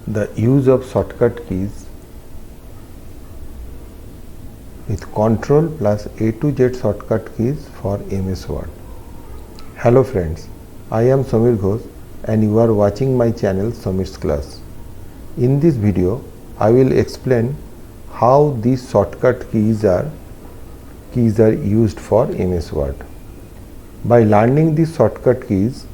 the use of shortcut keys with Ctrl plus A to Z shortcut keys for MS Word. Hello friends, I am Samir Ghosh and you are watching my channel Samir's Class. In this video, I will explain how these shortcut keys are used for MS Word. By learning these shortcut keys,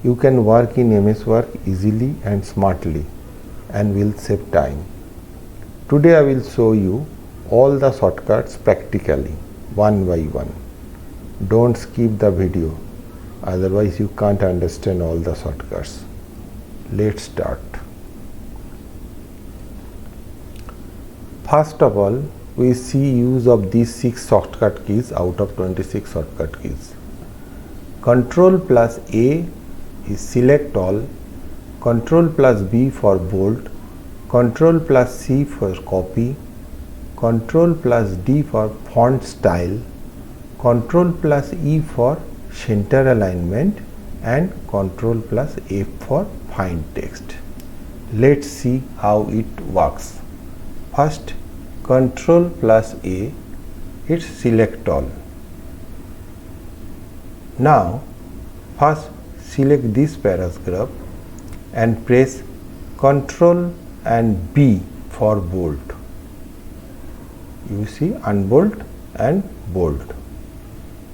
you can work in MS Word easily and smartly and will save time. Today I will show you all the shortcuts practically, one by one. Don't skip the video, otherwise you can't understand all the shortcuts. Let's start. First of all, we see use of these 6 shortcut keys out of 26 shortcut keys. Ctrl plus A is select all, Ctrl plus B for bold, Ctrl plus C for copy, Ctrl plus D for font style, Ctrl plus E for center alignment and Ctrl plus F for find text. Let's see how it works. First, Ctrl plus A, it's select all. Now, first select this paragraph and press Ctrl and B for bold. You see unbold and bold.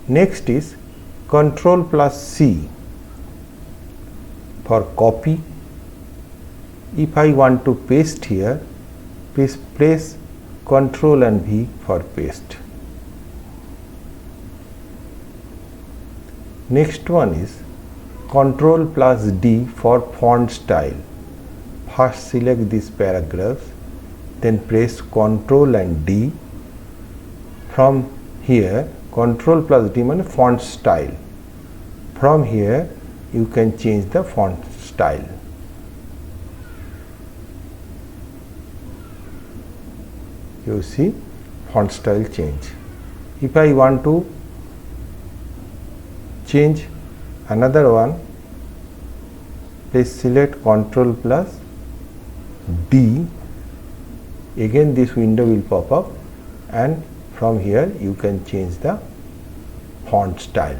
Next is Ctrl plus C for copy. If I want to paste here, please press Ctrl and V for paste. Next one is Ctrl plus D for font style. First select these paragraphs, then press Ctrl and D. From here, Ctrl plus D means font style. From here, you can change the font style. You see font style change. If I want to change another one, please select Ctrl plus D. Again this window will pop up and from here you can change the font style.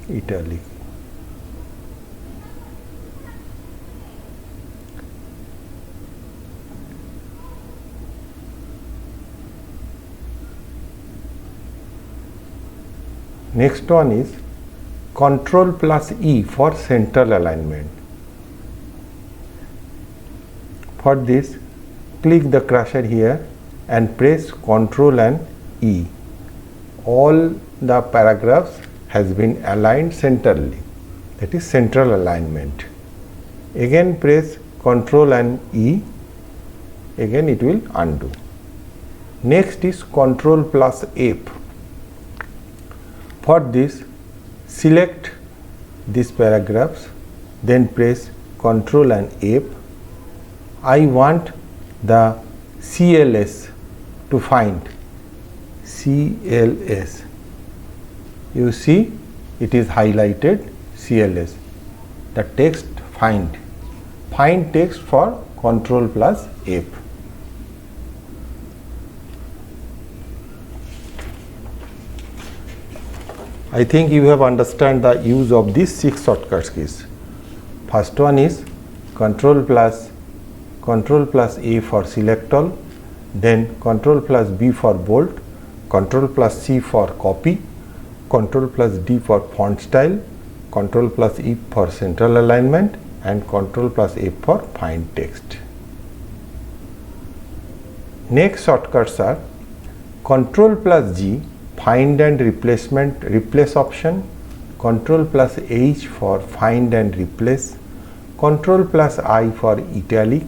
Italic. Next one is Ctrl plus E for central alignment. For this, click the cursor here and press Ctrl and E. All the paragraphs has been aligned centrally, that is central alignment. Again press Ctrl and E, again it will undo. Next is Ctrl plus F. For this, select these paragraphs, then press Ctrl and F. I want the CLS to find. CLS. You see it is highlighted CLS. The text find. Find text for Ctrl plus F. I think you have understand the use of these 6 shortcut keys. First one is Ctrl plus A for select all, then Ctrl plus B for bold, Ctrl plus C for copy, Ctrl plus D for font style, Ctrl plus E for central alignment and Ctrl plus F for find text. Next shortcuts are Ctrl plus G find and replace option, Ctrl plus H for find and replace, Ctrl plus I for italic,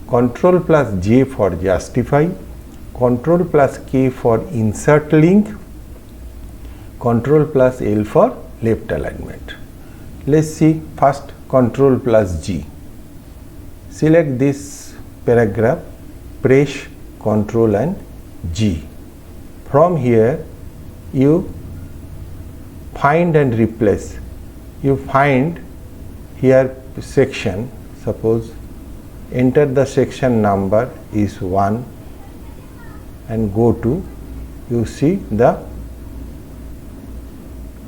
Ctrl plus J for justify, Ctrl plus K for insert link, Ctrl plus L for left alignment. Let's see first Ctrl plus G. Select this paragraph, press Ctrl and G. From here you find and replace. You find here section, suppose enter the section number is 1 and go to, you see the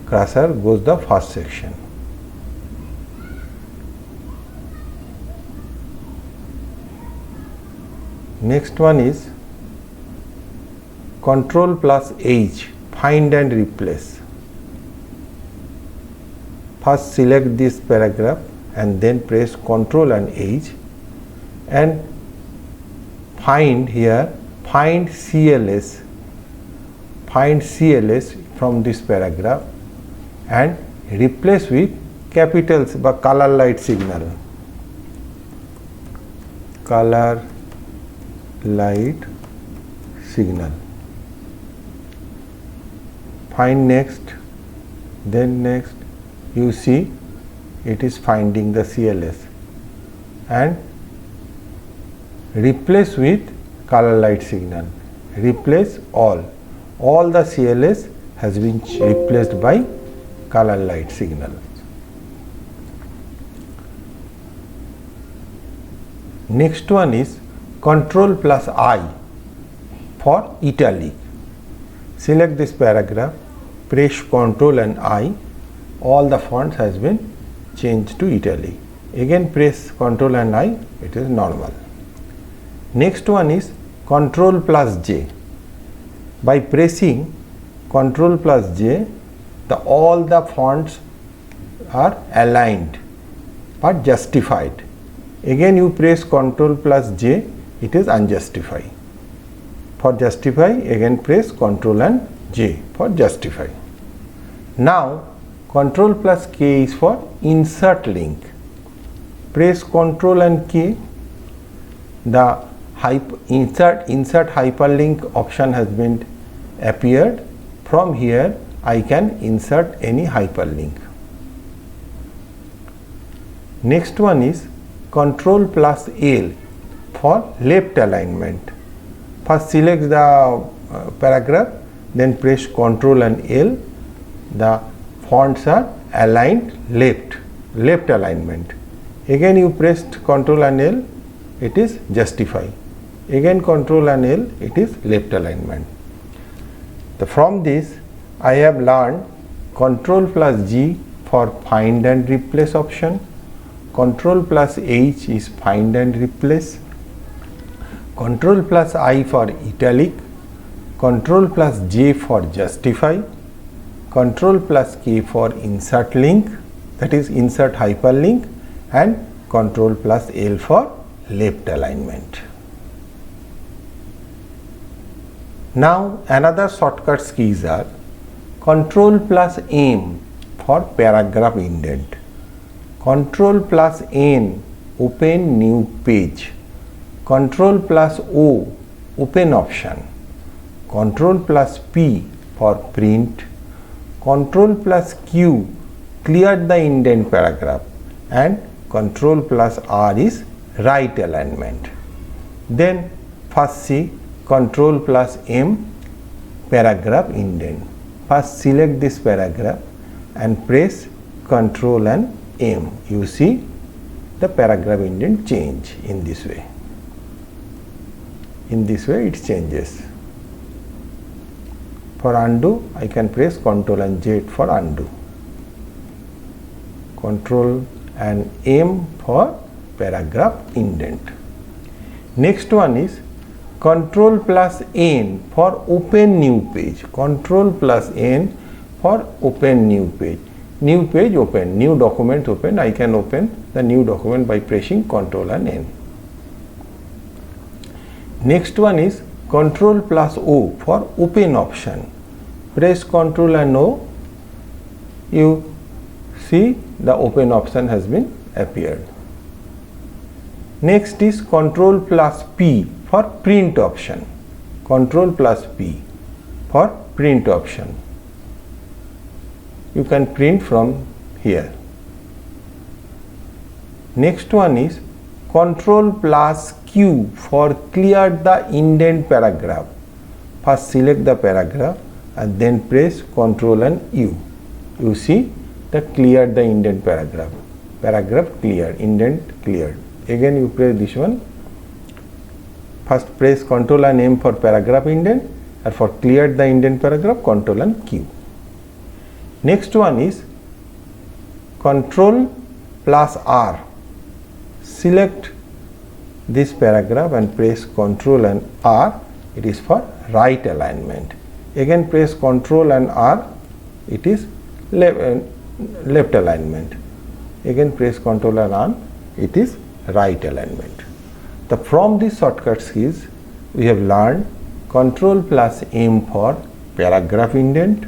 cursor goes the first section. Next one is Ctrl plus H, find and replace. First select this paragraph and then press Ctrl and H and find here, find CLS from this paragraph and replace with capitals by color light signal. Color light signal. Find next, then next, you see it is finding the CLS and replace with color light signal. Replace all the CLS has been replaced by color light signal. Next one is Ctrl plus I for italic. Select this paragraph, press Ctrl and I, all the fonts has been changed to italic. Again press Ctrl and I, it is normal. Next one is Ctrl plus J. By pressing Ctrl plus J, all the fonts are aligned but justified. Again you press Ctrl plus J, it is unjustified. For justify, again press Ctrl and J for justify. Now Ctrl plus K is for insert link. Press Ctrl and K, the insert hyperlink option has been appeared. From here I can insert any hyperlink. Next one is Ctrl plus L for left alignment. First select the paragraph, then press Ctrl and L. The fonts are aligned left alignment. Again you pressed Ctrl and L, it is justify. Again Ctrl and L, it is left alignment. From this I have learned Ctrl plus G for find and replace option, Ctrl plus H is find and replace, Ctrl plus I for italic, Ctrl plus J for justify, Ctrl plus K for insert link, that is insert hyperlink, and Ctrl plus L for left alignment. Now another shortcut keys are Ctrl plus M for paragraph indent, Ctrl plus N open new page, Ctrl plus O open option, Ctrl plus P for print, Ctrl plus Q clear the indent paragraph, and Ctrl plus R is right alignment. Then first see Ctrl plus M paragraph indent. First select this paragraph and press Ctrl and M. You see the paragraph indent change in this way. In this way it changes. For undo I can press Ctrl and Z for undo. Ctrl and M for paragraph indent. Next one is Ctrl plus N for open new page. Ctrl plus N for open new page. New page open, new document open. I can open the new document by pressing Ctrl and N. Next one is Ctrl plus O for open option. Press Ctrl and O. You see the open option has been appeared. Next is Ctrl plus P for print option. Ctrl plus P for print option. You can print from here. Next one is Ctrl plus Q for clear the indent paragraph. First select the paragraph and then press Ctrl and U. You see the clear the indent paragraph. paragraph clear, indent cleared. Again you press this one. First press Ctrl and M for paragraph indent, and for cleared the indent paragraph Ctrl and Q. Next one is Ctrl plus R. Select this paragraph and press Ctrl and R. It is for right alignment. Again press Ctrl and R. It is left alignment. Again press Ctrl and R. It is right alignment. From these shortcut keys we have learned Ctrl plus M for paragraph indent,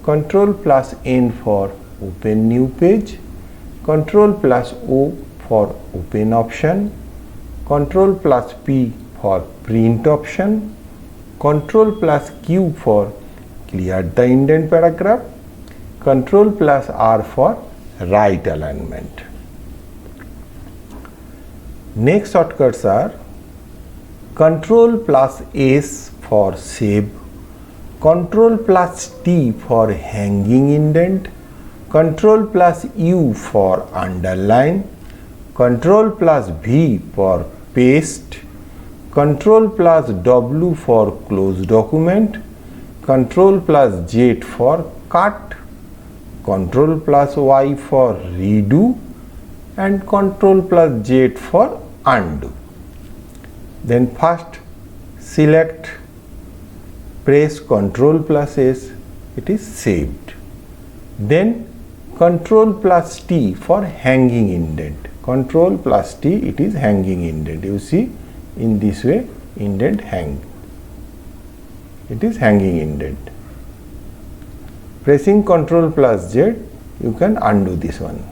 Ctrl plus N for open new page, Ctrl plus O for open option, Ctrl plus P for print option, Ctrl plus Q for clear the indent paragraph, Ctrl plus R for right alignment. Next shortcuts are Ctrl plus S for save, Ctrl plus T for hanging indent, Ctrl plus U for underline, Ctrl plus V for paste, Ctrl plus W for close document, Ctrl plus Z for cut, Ctrl plus Y for redo, and Ctrl plus Z for undo. Then first select, press Ctrl plus S, it is saved. Then Ctrl plus T for hanging indent. Ctrl plus T, it is hanging indent. You see, in this way indent hang. It is hanging indent. Pressing Ctrl plus Z, you can undo this one.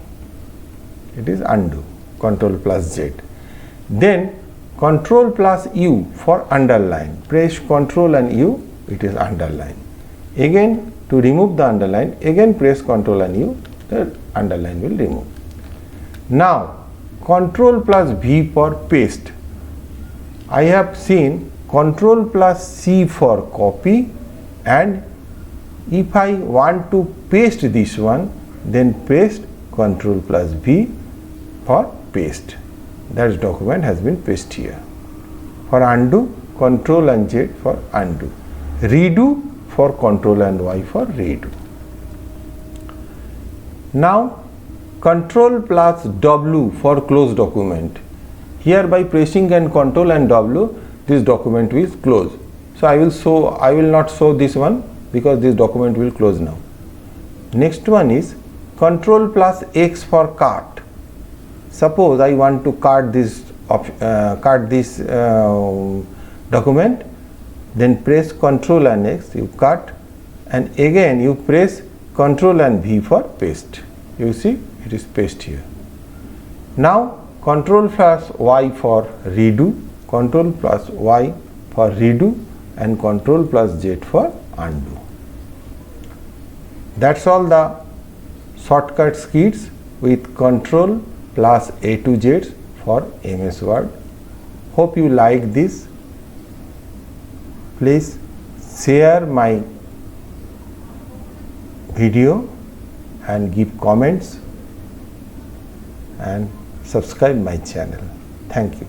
It is undo. Ctrl plus Z. Then Ctrl plus U for underline. Press Ctrl and U, it is underline. Again to remove the underline, again press Ctrl and U, the underline will remove. Now Ctrl plus V for paste. I have seen Ctrl plus C for copy, and if I want to paste this one, then paste Ctrl plus V for paste. That document has been pasted here. For undo, Ctrl and Z for undo. Redo for Ctrl and Y for redo. Now Ctrl plus W for close document. Here by pressing and Ctrl and W, this document will close. So I will not show this one because this document will close now. Next one is Ctrl plus X for cut. Suppose I want to cut this document, then press Ctrl and X, you cut, and again you press Ctrl and V for paste. You see, it is paste here. Now Ctrl plus Y for redo, Ctrl plus Y for redo, and Ctrl plus Z for undo. That's all the shortcut keys with Ctrl plus A to Z for MS Word. Hope you like this. Please share my video and give comments and subscribe my channel. Thank you.